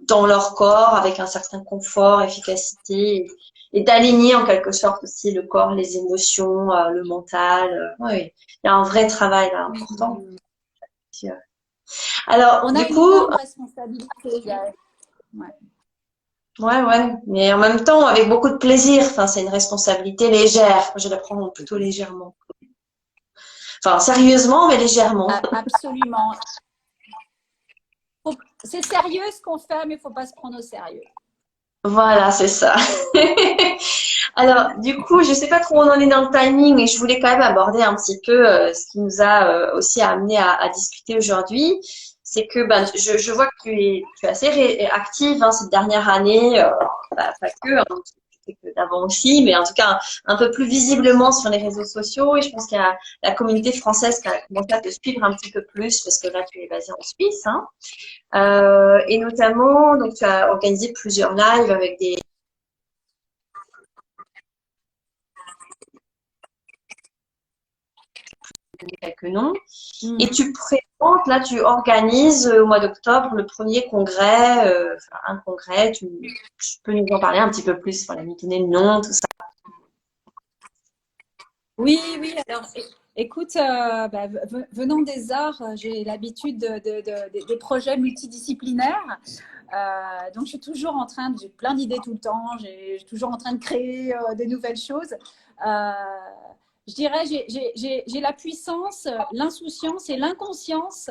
dans leur corps avec un certain confort, efficacité et d'aligner en quelque sorte aussi le corps, les émotions, le mental. Oui, il y a un vrai travail là important. Alors, On du a une coup, énorme responsabilité. Ouais. ouais, mais en même temps, avec beaucoup de plaisir. Enfin, c'est une responsabilité légère. Je la prends plutôt légèrement. Enfin, sérieusement, mais légèrement. Absolument. C'est sérieux ce qu'on fait, mais il ne faut pas se prendre au sérieux. Voilà, c'est ça. Alors, du coup, je sais pas trop où on en est dans le timing, mais je voulais quand même aborder un petit peu ce qui nous a aussi amené à discuter aujourd'hui. C'est que ben, je vois que tu es assez active hein, cette dernière année, pas que, hein, que d'avant aussi, mais en tout cas un peu plus visiblement sur les réseaux sociaux. Et je pense qu'il y a la communauté française qui a commencé à te suivre un petit peu plus, parce que là, tu es basée en Suisse. Hein. Et notamment, donc, tu as organisé plusieurs lives avec des quelques noms. Et tu présentes, là, tu organises au mois d'octobre le premier congrès, un congrès. Tu peux nous en parler un petit peu plus, voilà, nous donner le nom, tout ça. Oui, oui. Alors, écoute, venant des arts, j'ai l'habitude des projets multidisciplinaires. Donc, je suis toujours en train, j'ai plein d'idées tout le temps, j'ai toujours en train de créer de nouvelles choses. Je dirais, j'ai la puissance, l'insouciance et l'inconscience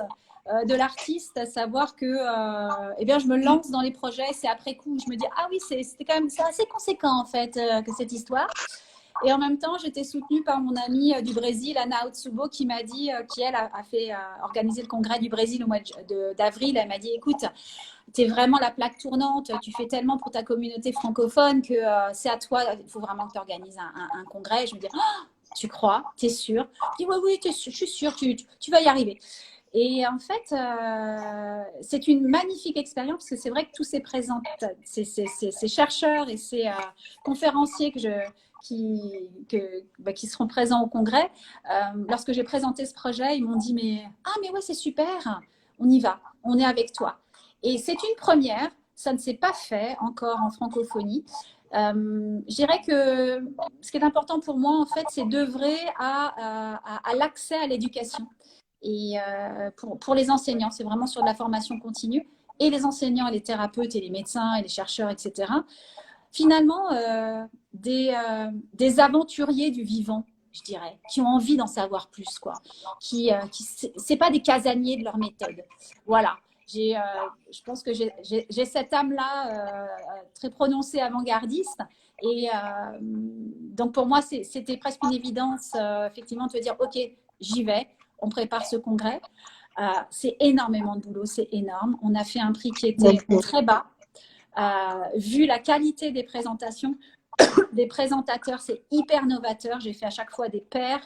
de l'artiste, à savoir que eh bien, je me lance dans les projets, c'est après coup, je me dis, ah oui, c'était quand même assez conséquent en fait que cette histoire. Et en même temps, j'étais soutenue par mon amie du Brésil, Ana Otsubo, qui m'a dit, qui elle a fait organiser le congrès du Brésil au mois d'avril. Elle m'a dit, écoute, tu es vraiment la plaque tournante, tu fais tellement pour ta communauté francophone que c'est à toi, il faut vraiment que tu organises un congrès. Je me dis, oh, tu crois, tu es sûre? Je dis, oui, je suis sûre, tu vas y arriver. Et en fait, c'est une magnifique expérience parce que c'est vrai que tous ces ces chercheurs et ces conférenciers qui seront présents au congrès, lorsque j'ai présenté ce projet, ils m'ont dit mais ouais, c'est super, on y va, on est avec toi. Et c'est une première, ça ne s'est pas fait encore en francophonie. Je dirais que ce qui est important pour moi, en fait, c'est d'œuvrer à l'accès à l'éducation. Et pour les enseignants, c'est vraiment sur de la formation continue. Et les enseignants, et les thérapeutes, et les médecins, et les chercheurs, etc. Finalement, des aventuriers du vivant, je dirais, qui ont envie d'en savoir plus, quoi. C'est pas des casaniers de leur méthode. Voilà. Je pense que j'ai cette âme-là très prononcée avant-gardiste. Et donc, pour moi, c'était presque une évidence, effectivement, de te dire, OK, j'y vais, on prépare ce congrès. C'est énormément de boulot, c'est énorme. On a fait un prix qui était très bas. Vu la qualité des présentations, des présentateurs, c'est hyper novateur. J'ai fait à chaque fois des paires,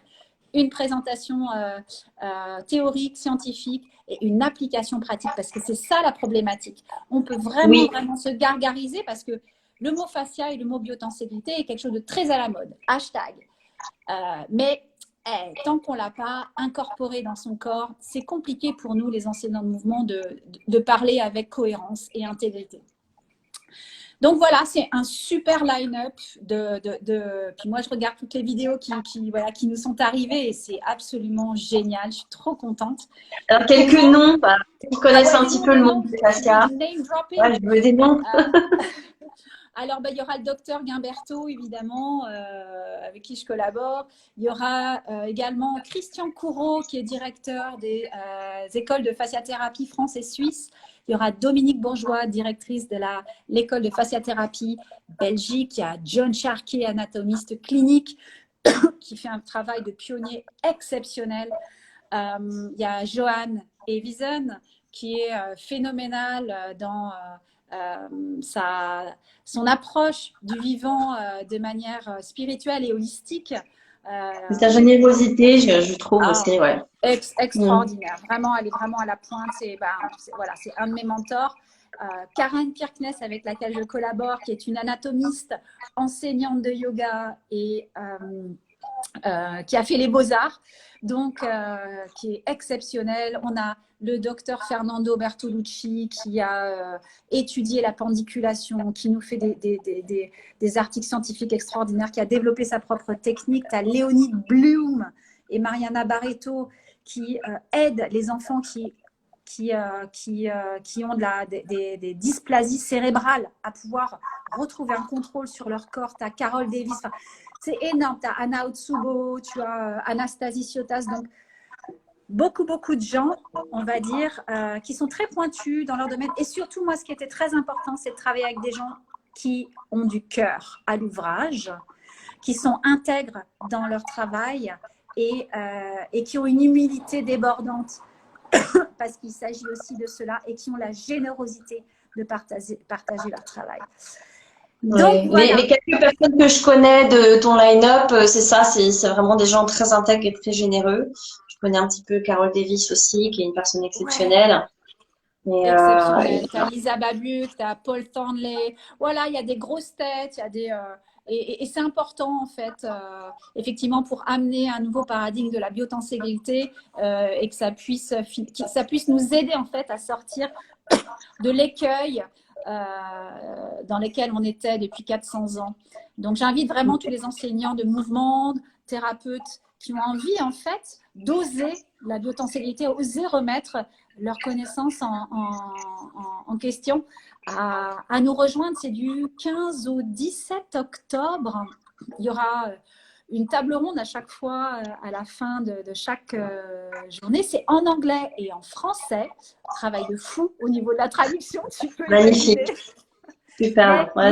une présentation théorique, scientifique et une application pratique parce que c'est ça la problématique. On peut vraiment se gargariser parce que le mot fascia et le mot biotenségrité est quelque chose de très à la mode. Hashtag. Mais tant qu'on ne l'a pas incorporé dans son corps, c'est compliqué pour nous, les enseignants de mouvement, de parler avec cohérence et intégrité. Donc voilà, c'est un super line-up Puis moi, je regarde toutes les vidéos qui nous sont arrivées et c'est absolument génial. Je suis trop contente. Alors, quelques noms, qui connaissent un petit peu le monde de Fascia. Ouais, je veux des noms. Alors, il y aura le docteur Guimberto, évidemment, avec qui je collabore. Il y aura également Christian Courreau, qui est directeur des écoles de fasciathérapie France et Suisse. Il y aura Dominique Bourgeois, directrice de l'école de fasciathérapie Belgique. Il y a John Sharkey, anatomiste clinique, qui fait un travail de pionnier exceptionnel. Il y a Johan Evisen, qui est phénoménal dans son approche du vivant de manière spirituelle et holistique. Sa générosité, je trouve aussi, ouais. Extraordinaire. Vraiment, elle est vraiment à la pointe. Voilà, c'est un de mes mentors. Karen Kirkness, avec laquelle je collabore, qui est une anatomiste, enseignante de yoga et qui a fait les Beaux-Arts, donc qui est exceptionnel. On a le docteur Fernando Bertolucci qui a étudié la pendiculation, qui nous fait des articles scientifiques extraordinaires, qui a développé sa propre technique. Tu as Léonide Blum et Mariana Barreto qui aident les enfants qui ont des dysplasies cérébrales à pouvoir retrouver un contrôle sur leur corps. Tu as Carole Davis. Enfin, c'est énorme. Tu as Anna Otsubo, tu as Anastasie Ciotas. Donc, beaucoup de gens, on va dire, qui sont très pointus dans leur domaine. Et surtout, moi, ce qui était très important, c'est de travailler avec des gens qui ont du cœur à l'ouvrage, qui sont intègres dans leur travail et qui ont une humilité débordante parce qu'il s'agit aussi de cela et qui ont la générosité de partager leur travail. Ouais. Donc, voilà. Les quelques personnes que je connais de ton line-up, c'est ça, c'est vraiment des gens très intègres et très généreux. Je connais un petit peu Carole Davis aussi, qui est une personne exceptionnelle. Ouais. Exceptionnelle. Tu as Lisa Babuc, tu as Paul Thornley. Voilà, il y a des grosses têtes, il y a des... Et c'est important, en fait, effectivement, pour amener un nouveau paradigme de la biotenségrité et que ça puisse nous aider, en fait, à sortir de l'écueil dans lesquels on était depuis 400 ans. Donc, j'invite vraiment tous les enseignants de mouvement, thérapeutes qui ont envie, en fait, d'oser la biotenségrité, oser remettre leurs connaissances en question, à nous rejoindre. C'est du 15 au 17 octobre. Il y aura une table ronde à chaque fois à la fin de chaque journée. C'est en anglais et en français. Travail de fou au niveau de la traduction. Tu peux magnifique. Super. Ouais,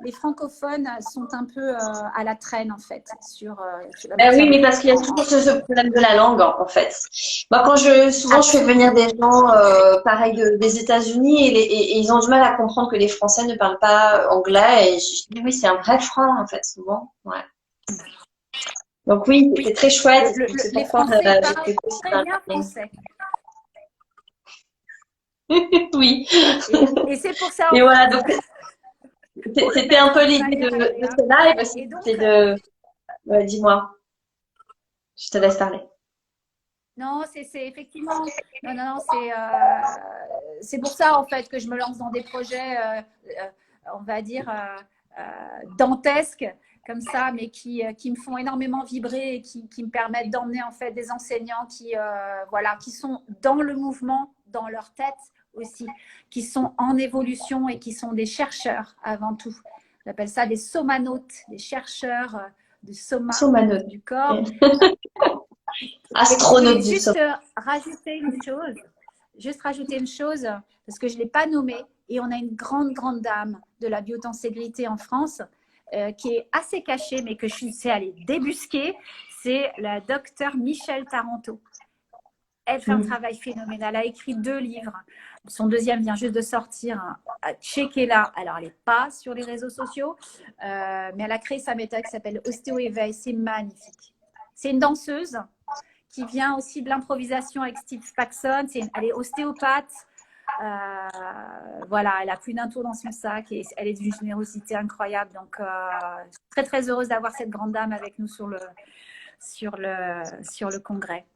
les francophones sont un peu à la traîne, en fait. Oui, mais parce qu'il y a toujours ce problème de la langue, en fait. Moi, souvent, je fais venir des gens, pareil, des États-Unis et ils ont du mal à comprendre que les Français ne parlent pas anglais. Et je dis, oui, c'est un vrai frein, en fait, souvent. Ouais. Donc, oui, c'est très chouette. C'est pourquoi j'étais très bien français. Oui. Et c'est pour ça. Et voilà, donc... C'était un peu l'idée de ce live aussi, c'était de... Ouais, dis-moi, je te laisse parler. Non, c'est effectivement... Non, c'est pour ça, en fait, que je me lance dans des projets, on va dire, dantesques, comme ça, mais qui me font énormément vibrer et qui me permettent d'emmener, en fait, des enseignants qui sont dans le mouvement, dans leur tête, aussi, qui sont en évolution et qui sont des chercheurs avant tout. J'appelle ça des somanotes, des chercheurs de somanotes du corps. Astronautes du juste rajouter une chose, parce que je ne l'ai pas nommée, et on a une grande dame de la biotenségrité en France qui est assez cachée, mais que je suis allée débusquer, c'est la docteure Michèle Taranto. Elle fait un travail phénoménal. Elle a écrit 2 livres. Son deuxième vient juste de sortir. Checkez-la. Alors, elle n'est pas sur les réseaux sociaux, mais elle a créé sa méthode qui s'appelle Ostéo-Éveil. C'est magnifique. C'est une danseuse qui vient aussi de l'improvisation avec Steve Paxson. Elle est ostéopathe. Voilà, elle a plus d'1 tour dans son sac et elle est d'une générosité incroyable. Donc, je suis très, très heureuse d'avoir cette grande dame avec nous sur le congrès.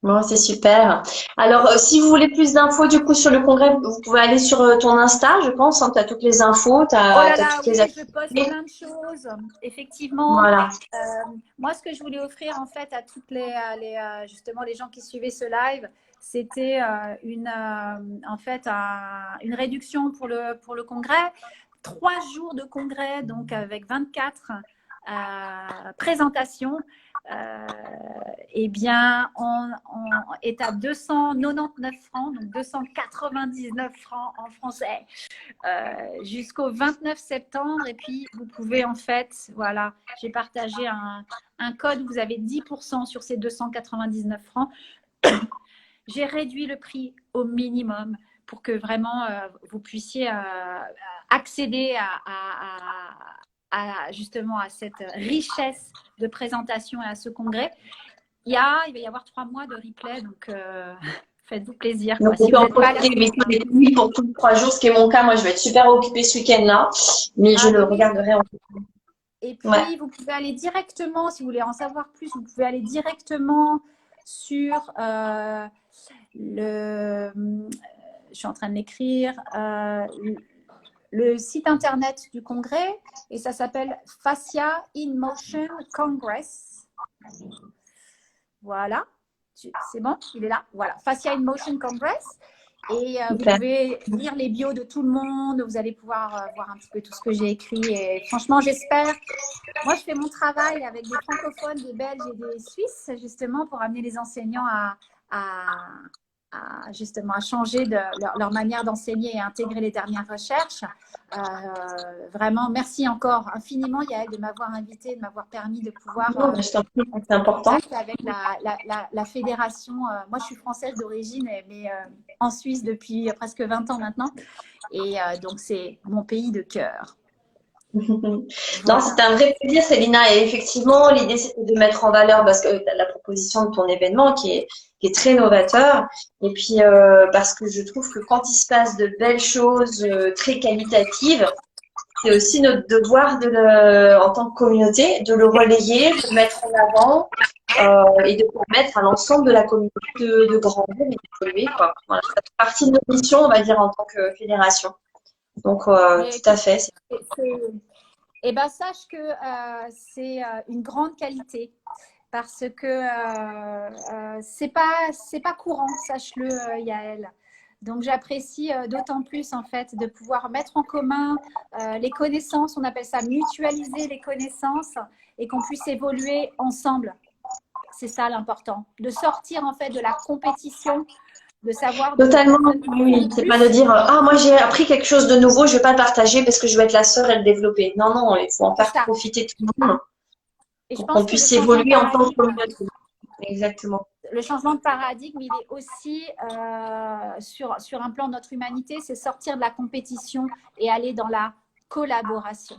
Bon, c'est super. Alors, si vous voulez plus d'infos du coup sur le congrès, vous pouvez aller sur ton Insta, je pense. Hein, tu as toutes les infos. Je poste plein de choses. Effectivement. Voilà. Moi, ce que je voulais offrir en fait à toutes justement les gens qui suivaient ce live, c'était une réduction pour le congrès. 3 jours de congrès, donc avec 24 présentations. Eh bien, on est à 299 francs, donc 299 francs en français, jusqu'au 29 septembre. Et puis, vous pouvez en fait, voilà, j'ai partagé un code où vous avez 10% sur ces 299 francs. J'ai réduit le prix au minimum pour que vraiment vous puissiez accéder justement à cette richesse de présentation et à ce congrès. Il va y avoir 3 mois de replay, donc faites-vous plaisir. Donc, on peut en profiter pour tous les 3 jours, ce qui est mon cas. Moi, je vais être super occupée ce week-end-là, mais je le regarderai en tout cas. Et Ouais. puis, vous pouvez aller directement, si vous voulez en savoir plus, vous pouvez aller directement sur le... Je suis en train de l'écrire. Le site internet du congrès et ça s'appelle Fascia in Motion Congress. Voilà, c'est bon, il est là. Voilà, Fascia in Motion Congress. Et vous pouvez lire les bios de tout le monde. Vous allez pouvoir voir un petit peu tout ce que j'ai écrit. Et franchement, j'espère. Moi, je fais mon travail avec des francophones, des Belges et des Suisses, justement, pour amener les enseignants justement à changer de leur manière d'enseigner et intégrer les dernières recherches. Vraiment, merci encore infiniment, Yael, de m'avoir invité, de m'avoir permis de pouvoir c'est important. avec la fédération. Moi, je suis française d'origine, mais en Suisse depuis presque 20 ans maintenant. Et donc, c'est mon pays de cœur. Non, c'était un vrai plaisir, Célina. Et effectivement, l'idée, c'était de mettre en valeur parce que la proposition de ton événement qui est très novateur. Et puis, parce que je trouve que quand il se passe de belles choses très qualitatives, c'est aussi notre devoir en tant que communauté, de le relayer, de le mettre en avant et de permettre à l'ensemble de la communauté de grandir et d'évoluer, quoi. Voilà, ça fait partie de notre mission, on va dire, en tant que fédération. Donc, tout à fait. Eh bien, sache que c'est une grande qualité parce que c'est pas courant, sache-le, Yael. Donc, j'apprécie d'autant plus, en fait, de pouvoir mettre en commun les connaissances, on appelle ça mutualiser les connaissances et qu'on puisse évoluer ensemble. C'est ça l'important, de sortir, en fait, de la compétition, de savoir… Totalement, oui. C'est pas de dire ah moi j'ai appris quelque chose de nouveau, je vais pas le partager parce que je vais être la sœur et le développer. Non, non, il faut en faire profiter tout le monde pour qu'on puisse évoluer en tant que communauté. Exactement. Le changement de paradigme, il est aussi sur un plan de notre humanité, c'est sortir de la compétition et aller dans la collaboration.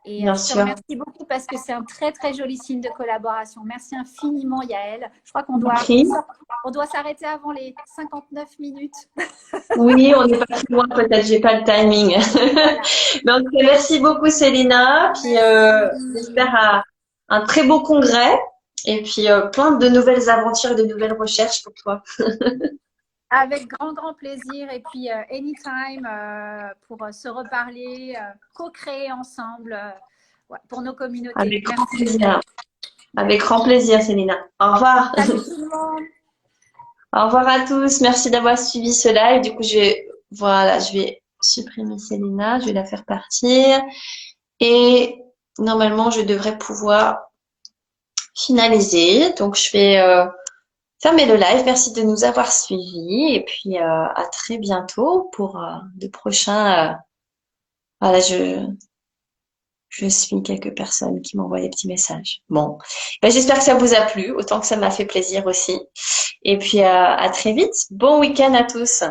Et je te remercie beaucoup parce que c'est un très, très joli signe de collaboration. Merci infiniment, Yael. Je crois qu'on doit s'arrêter avant les 59 minutes. Oui, on n'est pas très loin, peut-être, j'ai pas le timing. Voilà. Donc, merci beaucoup, Célina. Puis, j'espère à un très beau congrès et puis plein de nouvelles aventures et de nouvelles recherches pour toi. Avec grand, grand plaisir. Et puis, anytime pour se reparler, co-créer ensemble pour nos communautés. Avec grand plaisir. Avec grand plaisir, Célina. Au revoir. Salut tout le monde. Au revoir à tous. Merci d'avoir suivi ce live. Du coup, je vais supprimer Célina. Je vais la faire partir. Et normalement, je devrais pouvoir finaliser. Donc, je vais fermer le live. Merci de nous avoir suivis. Et puis, à très bientôt pour de prochains. Voilà, je suis quelques personnes qui m'envoient des petits messages. Bon, ben, j'espère que ça vous a plu, autant que ça m'a fait plaisir aussi. Et puis, à très vite. Bon week-end à tous.